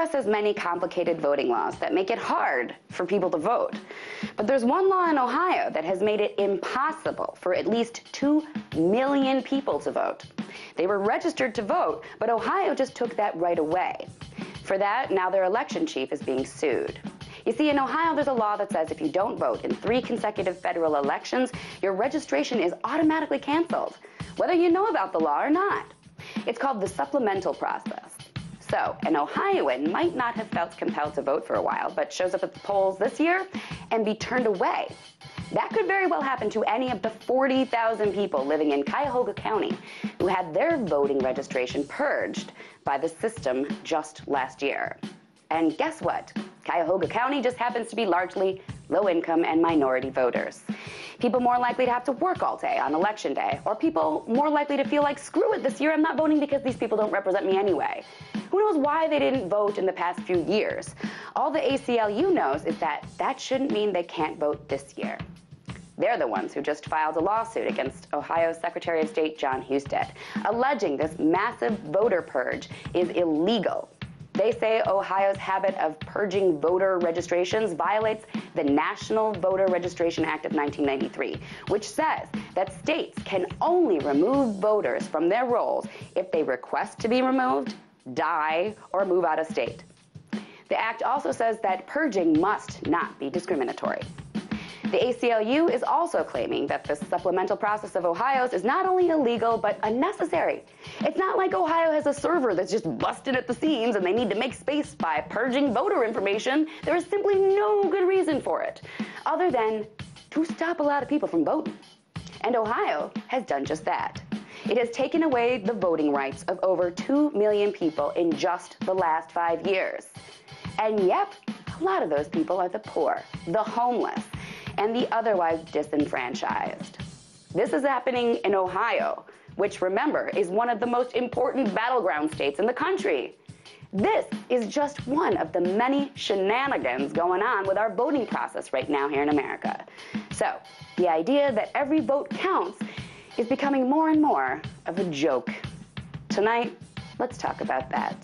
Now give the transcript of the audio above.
U.S. has many complicated voting laws that make it hard for people to vote. But there's one law in Ohio that has made it impossible for at least 2 million people to vote. They were registered to vote, but Ohio just took that right away. For that, now their election chief is being sued. You see, in Ohio, there's a law that says if you don't vote in 3 consecutive federal elections, your registration is automatically canceled, whether you know about the law or not. It's called the supplemental process. So, an Ohioan might not have felt compelled to vote for a while, but shows up at the polls this year and be turned away. That could very well happen to any of the 40,000 people living in Cuyahoga County who had their voting registration purged by the system just last year. And guess what? Cuyahoga County just happens to be largely low-income and minority voters. People more likely to have to work all day on election day, or people more likely to feel like, screw it, this year I'm not voting because these people don't represent me anyway. Who knows why they didn't vote in the past few years? All the ACLU knows is that that shouldn't mean they can't vote this year. They're the ones who just filed a lawsuit against Ohio's Secretary of State John Husted, alleging this massive voter purge is illegal. They say Ohio's habit of purging voter registrations violates the National Voter Registration Act of 1993, which says that states can only remove voters from their rolls if they request to be removed, die, or move out of state. The act also says that purging must not be discriminatory. The ACLU is also claiming that the supplemental process of Ohio's is not only illegal, but unnecessary. It's not like Ohio has a server that's just busted at the seams and they need to make space by purging voter information. There is simply no good reason for it, other than to stop a lot of people from voting. And Ohio has done just that. It has taken away the voting rights of over 2 million people in just the last 5 years. And yep, a lot of those people are the poor, the homeless, and the otherwise disenfranchised. This is happening in Ohio, which, remember, is one of the most important battleground states in the country. This is just one of the many shenanigans going on with our voting process right now here in America. So, the idea that every vote counts is becoming more and more of a joke. Tonight, let's talk about that.